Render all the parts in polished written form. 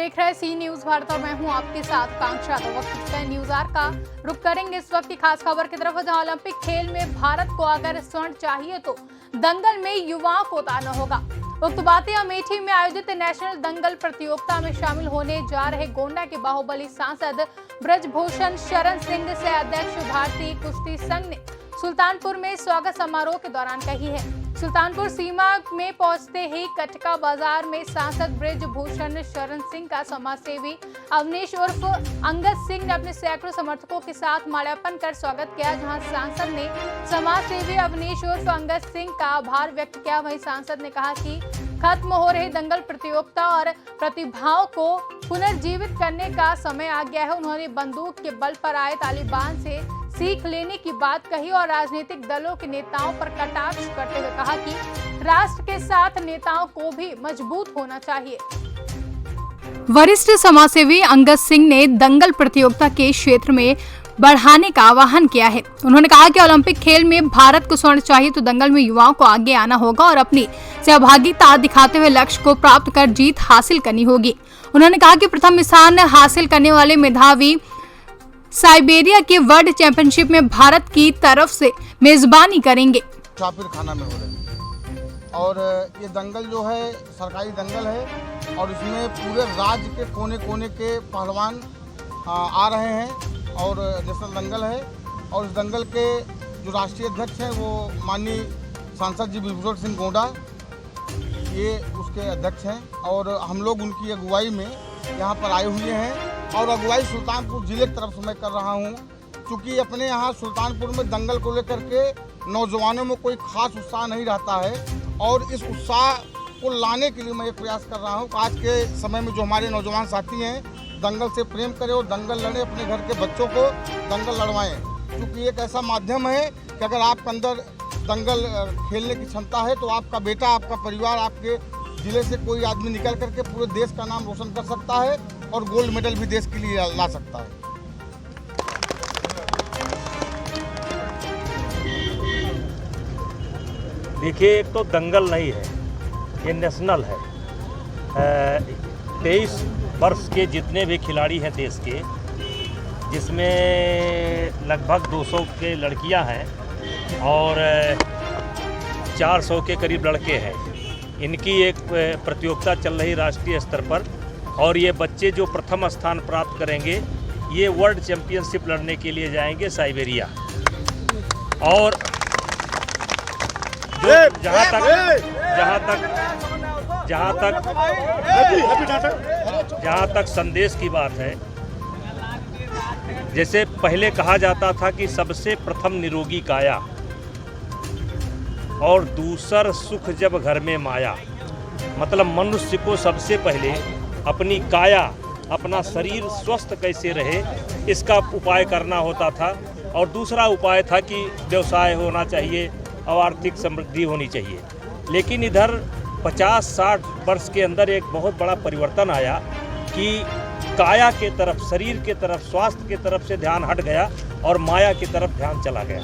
देख रहे हैं सी न्यूज भारत और मैं हूं आपके साथ कांक्षा। तो वक्त है न्यूज आर का रुख करेंगे इस वक्त की खास खबर की तरफ, जहां ओलंपिक खेल में भारत को अगर स्वर्ण चाहिए तो दंगल में युवाओं को उतारना होगा। उक्त बातें अमेठी में आयोजित नेशनल दंगल प्रतियोगिता में शामिल होने जा रहे गोंडा के बाहुबली सांसद ब्रजभूषण शरण सिंह से अध्यक्ष भारतीय कुश्ती संघ ने सुल्तानपुर में स्वागत समारोह के दौरान कही है। सुल्तानपुर सीमा में पहुंचते ही कटका बाजार में सांसद ब्रजभूषण शरण सिंह का समाजसेवी अवनीश उर्फ अंगद सिंह ने अपने सैकड़ों समर्थकों के साथ माल्यार्पण कर स्वागत किया। जहां सांसद ने समाजसेवी अवनीश उर्फ अंगद सिंह का आभार व्यक्त किया। वहीं सांसद ने कहा कि खत्म हो रही दंगल प्रतियोगिता और प्रतिभाओं को पुनर्जीवित करने का समय आ गया है। उन्होंने बंदूक के बल पर आए तालिबान से सीख लेने की बात कही और राजनीतिक दलों के नेताओं पर कटाक्ष करते हुए कहा कि राष्ट्र के साथ नेताओं को भी मजबूत होना चाहिए। वरिष्ठ समाजसेवी अंगद सिंह ने दंगल प्रतियोगिता के क्षेत्र में बढ़ाने का आह्वान किया है। उन्होंने कहा कि ओलंपिक खेल में भारत को स्वर्ण चाहिए तो दंगल में युवाओं को आगे आना होगा और अपनी सहभागिता दिखाते हुए लक्ष्य को प्राप्त कर जीत हासिल करनी होगी। उन्होंने कहा कि प्रथम स्थान हासिल करने वाले मेधावी साइबेरिया के वर्ल्ड चैंपियनशिप में भारत की तरफ से मेजबानी करेंगे। शापिर खाना में हो रही और ये दंगल जो है सरकारी दंगल है और इसमें पूरे राज्य के कोने कोने के पहलवान आ रहे हैं और नेशनल दंगल है। और इस दंगल के जो राष्ट्रीय अध्यक्ष हैं वो माननीय सांसद जी ब्रजभूषण सिंह गोंडा, ये उसके अध्यक्ष हैं और हम लोग उनकी अगुवाई में यहाँ पर आए हुए हैं। और अगुवाई सुल्तानपुर जिले की तरफ से मैं कर रहा हूँ, क्योंकि अपने यहाँ सुल्तानपुर में दंगल को लेकर के नौजवानों में कोई खास उत्साह नहीं रहता है और इस उत्साह को लाने के लिए मैं ये प्रयास कर रहा हूँ कि आज के समय में जो हमारे नौजवान साथी हैं दंगल से प्रेम करें और दंगल लड़ें, अपने घर के बच्चों को दंगल लड़वाएं। क्योंकि एक ऐसा माध्यम है कि अगर आपके अंदर दंगल खेलने की क्षमता है तो आपका बेटा, आपका परिवार, आपके जिले से कोई आदमी निकल करके पूरे देश का नाम रोशन कर सकता है और गोल्ड मेडल भी देश के लिए ला सकता है। देखिए, एक तो दंगल नहीं है, ये नेशनल है। 23 वर्ष के जितने भी खिलाड़ी हैं देश के, जिसमें लगभग 200 के लड़कियां हैं और 400 के करीब लड़के हैं, इनकी एक प्रतियोगिता चल रही राष्ट्रीय स्तर पर। और ये बच्चे जो प्रथम स्थान प्राप्त करेंगे ये वर्ल्ड चैंपियनशिप लड़ने के लिए जाएंगे साइबेरिया। और जो जहाँ तक संदेश की बात है, जैसे पहले कहा जाता था कि सबसे प्रथम निरोगी काया और दूसर सुख जब घर में माया, मतलब मनुष्य को सबसे पहले अपनी काया, अपना शरीर स्वस्थ कैसे रहे इसका उपाय करना होता था और दूसरा उपाय था कि व्यवसाय होना चाहिए और आर्थिक समृद्धि होनी चाहिए। लेकिन इधर 50-60 वर्ष के अंदर एक बहुत बड़ा परिवर्तन आया कि काया के तरफ, शरीर के तरफ, स्वास्थ्य के तरफ से ध्यान हट गया और माया की तरफ ध्यान चला गया।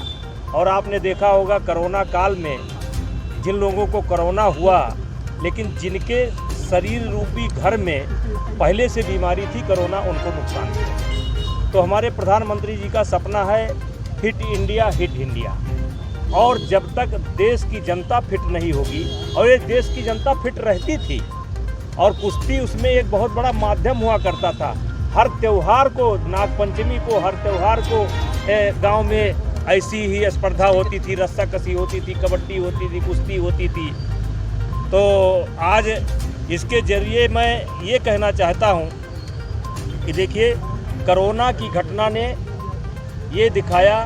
और आपने देखा होगा कोरोना काल में जिन लोगों को कोरोना हुआ, लेकिन जिनके शरीर रूपी घर में पहले से बीमारी थी कोरोना, उनको नुकसान हुआ। तो हमारे प्रधानमंत्री जी का सपना है फिट इंडिया, हिट इंडिया। और जब तक देश की जनता फिट नहीं होगी, और ये देश की जनता फिट रहती थी और कुश्ती उसमें एक बहुत बड़ा माध्यम हुआ करता था। हर त्यौहार को, नागपंचमी को, हर त्यौहार को गांव में ऐसी ही स्पर्धा होती थी, रस्साकसी होती थी, कबड्डी होती थी, कुश्ती होती थी। तो आज इसके जरिए मैं ये कहना चाहता हूँ कि देखिए, कोरोना की घटना ने ये दिखाया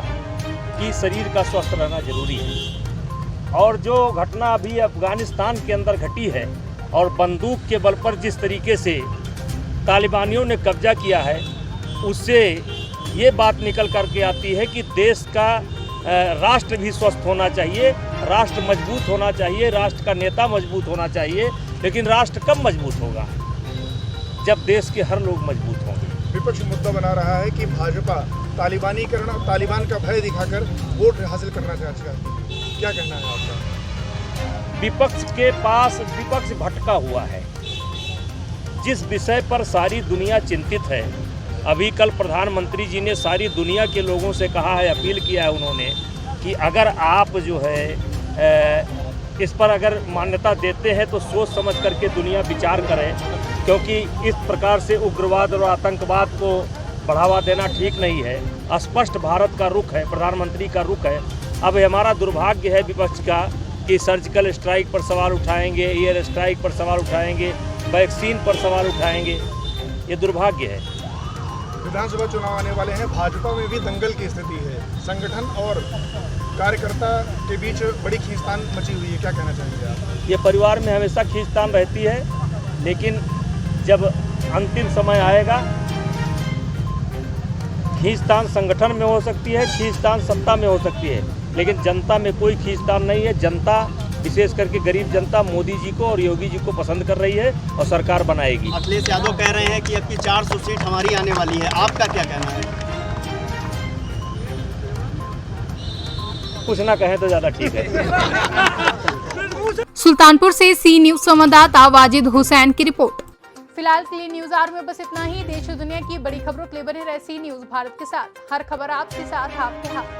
कि शरीर का स्वस्थ रहना जरूरी है। और जो घटना अभी अफगानिस्तान के अंदर घटी है और बंदूक के बल पर जिस तरीके से तालिबानियों ने कब्जा किया है, उससे ये बात निकल करके आती है कि देश का राष्ट्र भी स्वस्थ होना चाहिए, राष्ट्र मजबूत होना चाहिए, राष्ट्र का नेता मजबूत होना चाहिए। लेकिन राष्ट्र कब मजबूत होगा? जब देश के हर लोग मजबूत होंगे। विपक्ष मुद्दा बना रहा है कि भाजपा तालिबान का भय दिखाकर वोट हासिल करना चाहती है, क्या कहना है आपका? विपक्ष के पास विपक्ष भटका हुआ है। जिस विषय पर सारी दुनिया चिंतित है, अभी कल प्रधानमंत्री जी ने सारी दुनिया के लोगों से कहा है, अपील किया है उन्होंने कि अगर आप जो है इस पर अगर मान्यता देते हैं तो सोच समझ करके दुनिया विचार करे, क्योंकि इस प्रकार से उग्रवाद और आतंकवाद को बढ़ावा देना ठीक नहीं है। स्पष्ट भारत का रुख है, प्रधानमंत्री का रुख है। अब हमारा दुर्भाग्य है विपक्ष का कि सर्जिकल स्ट्राइक पर सवाल उठाएंगे, एयर स्ट्राइक पर सवाल उठाएंगे, वैक्सीन पर सवाल उठाएंगे, ये दुर्भाग्य है। विधानसभा चुनाव आने वाले हैं, भाजपा में भी दंगल की स्थिति है, संगठन और कार्यकर्ता के बीच बड़ी खींचतान मची हुई है, क्या कहना चाहेंगे आप? ये परिवार में हमेशा खींचतान रहती है, लेकिन जब अंतिम समय आएगा, खींचतान संगठन में हो सकती है, खींचतान सत्ता में हो सकती है, लेकिन जनता में कोई खींचतान नहीं है। जनता, विशेष करके गरीब जनता, मोदी जी को और योगी जी को पसंद कर रही है और सरकार बनाएगी। अखिलेश यादव कह रहे हैं कि अब की 400 सीट हमारी आने वाली है, आपका क्या कहना है? कुछ ना कहें तो ज़्यादा ठीक है। सुल्तानपुर से सी न्यूज संवाददाता वाजिद हुसैन की रिपोर्ट। फिलहाल के लिए न्यूज आवर में बस इतना ही। देश और दुनिया की बड़ी खबरों के लिए बने रहे सी न्यूज भारत के साथ। हर खबर आपके साथ, आपके हाथ।